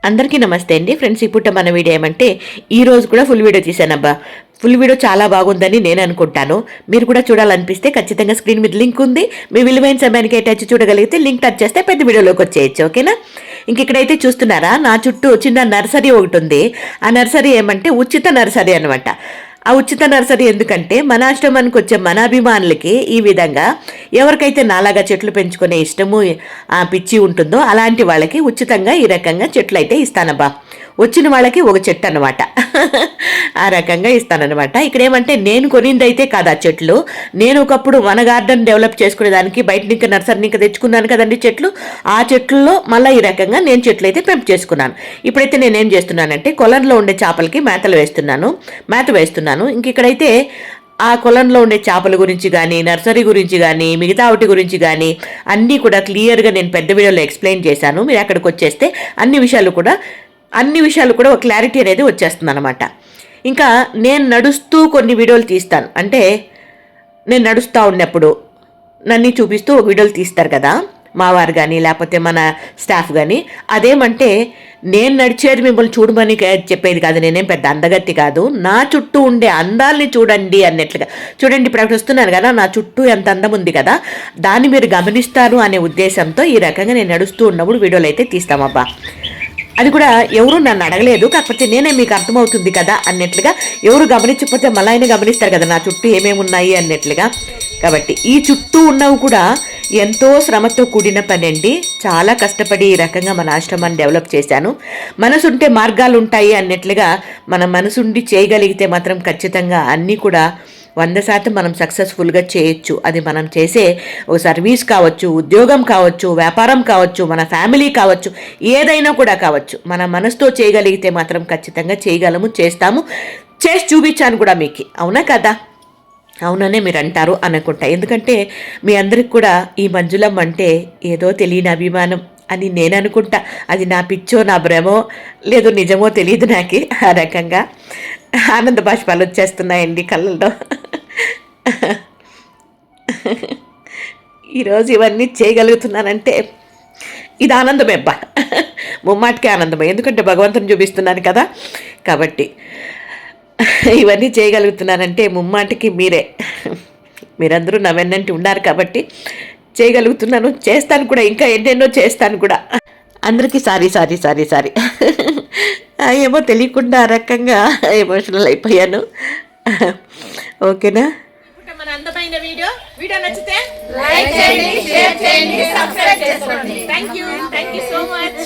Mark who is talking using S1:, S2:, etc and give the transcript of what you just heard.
S1: అందరికీ నమస్తే అండి ఫ్రెండ్స్. ఇప్పుడు మన వీడియో ఏమంటే ఈరోజు కూడా ఫుల్ వీడియో తీసానబ్బా. ఫుల్ వీడియో చాలా బాగుందని నేను అనుకుంటాను. మీరు కూడా చూడాలనిపిస్తే ఖచ్చితంగా స్క్రీన్ మీద లింక్ ఉంది. మీ విలువైన సమయానికి టచ్ చూడగలిగితే లింక్ టచ్ చేస్తే పెద్ద వీడియోలోకి వచ్చేయచ్చు. ఓకేనా? ఇంక ఇక్కడైతే చూస్తున్నారా, నా చుట్టూ చిన్న నర్సరీ ఒకటి ఉంది. ఆ నర్సరీ ఏమంటే ఉచిత నర్సరీ అనమాట. ఆ ఉచిత నర్సరీ ఎందుకంటే మన ఆశ్రమానికి వచ్చే మన అభిమానులకి ఈ విధంగా ఎవరికైతే నాలాగా చెట్లు పెంచుకునే ఇష్టము పిచ్చి ఉంటుందో అలాంటి వాళ్ళకి ఉచితంగా ఈ రకంగా చెట్లు అయితే ఇస్తానబ్బా. వచ్చిన వాళ్ళకి ఒక చెట్టు అనమాట. ఆ రకంగా ఇస్తానన్నమాట. ఇక్కడ ఏమంటే నేను కొనిందైతే కాదు ఆ చెట్లు. నేను ఒకప్పుడు మన గార్డెన్ డెవలప్ చేసుకునేదానికి బయట నుంచి నర్సరీ ఇంకా తెచ్చుకున్నాను కదండి చెట్లు. ఆ చెట్లలో మళ్ళీ ఈ రకంగా నేను చెట్లు అయితే పెంపు చేసుకున్నాను. ఇప్పుడైతే నేనేం చేస్తున్నానంటే కొలంలో ఉండే చేపలకి మేత వేస్తున్నాను. ఇంక ఇక్కడైతే ఆ కొలంలో ఉండే చేపల గురించి కానీ నర్సరీ గురించి కానీ మిగతా వాటి గురించి కానీ అన్నీ కూడా క్లియర్గా నేను పెద్ద వీడియోలో ఎక్స్ప్లెయిన్ చేశాను. మీరు అక్కడికి వచ్చేస్తే అన్ని విషయాలు కూడా ఒక క్లారిటీ అనేది వచ్చేస్తుంది అనమాట. ఇంకా నేను నడుస్తూ కొన్ని వీడియోలు తీస్తాను. అంటే నేను నడుస్తూ ఉన్నప్పుడు నన్ను చూపిస్తూ ఒక వీడియోలు తీస్తారు కదా మా వారు కానీ లేకపోతే మన స్టాఫ్ కానీ. అదేమంటే నేను నడిచేది మిమ్మల్ని చూడమని చెప్పేది కాదు. నేనేం పెద్ద అందగత్తి కాదు. నా చుట్టూ ఉండే అందాల్ని చూడండి అన్నట్లుగా. చూడండి ఇప్పుడు అక్కడ వస్తున్నాను కదా, నా చుట్టూ ఎంత అందం ఉంది కదా, దాన్ని మీరు గమనిస్తారు అనే ఉద్దేశంతో ఈ రకంగా నేను నడుస్తూ ఉన్నప్పుడు వీడియోలు అయితే తీస్తామబ్బా. అది కూడా ఎవరు నన్ను అడగలేదు, కాకపోతే నేనే మీకు అర్థమవుతుంది కదా అన్నట్లుగా. ఎవరు గమనించకపోతే మళ్ళీ ఆయన గమనిస్తారు కదా నా చుట్టూ ఏమేమి ఉన్నాయి అన్నట్లుగా. కాబట్టి ఈ చుట్టూ ఉన్నవి కూడా ఎంతో శ్రమతో కూడిన పని అండి. చాలా కష్టపడి ఈ రకంగా మన ఆశ్రమాన్ని డెవలప్ చేశాను. మనసుంటే మార్గాలు ఉంటాయి అన్నట్లుగా మన మనసుండి చేయగలిగితే మాత్రం ఖచ్చితంగా అన్నీ కూడా 100% మనం సక్సెస్ఫుల్గా చేయొచ్చు. అది మనం చేసే ఒక సర్వీస్ కావచ్చు, ఉద్యోగం కావచ్చు, వ్యాపారం కావచ్చు, మన ఫ్యామిలీ కావచ్చు, ఏదైనా కూడా కావచ్చు. మన మనసుతో చేయగలిగితే మాత్రం ఖచ్చితంగా చేయగలము, చేస్తాము, చేసి చూపించాను కూడా మీకు. అవునా కదా? అవుననే మీరు అంటారు అనుకుంటా. ఎందుకంటే మీ అందరికి కూడా ఈ మంజులమ్మ అంటే ఏదో తెలియని అభిమానం అని నేను అనుకుంటా. అది నా పిచ్చో నా భ్రమో లేదో నిజమో తెలియదు నాకు. ఆ రకంగా ఆనంద బాష్పాలు వచ్చేస్తున్నాయండి కళ్ళల్లో. ఈరోజు ఇవన్నీ చేయగలుగుతున్నానంటే ఇది ఆనందమే అబ్బా, ముమ్మాటికే ఆనందమే. ఎందుకంటే భగవంతుని చూపిస్తున్నాను కదా. కాబట్టి ఇవన్నీ చేయగలుగుతున్నానంటే ముమ్మాటికి మీరందరూ నా వెన్నంటి ఉన్నారు కాబట్టి చేయగలుగుతున్నాను, చేస్తాను కూడా, ఇంకా ఎన్నెన్నో చేస్తాను కూడా. అందరికీ సారీ. ఏమో తెలియకుండా ఆ రకంగా ఎమోషనల్ అయిపోయాను. ఓకేనా? మన అందమైన వీడియో నచ్చితే లైక్ చేయండి, షేర్ చేయండి, సబ్స్క్రైబ్ చేసుకోండి. Thank you so much.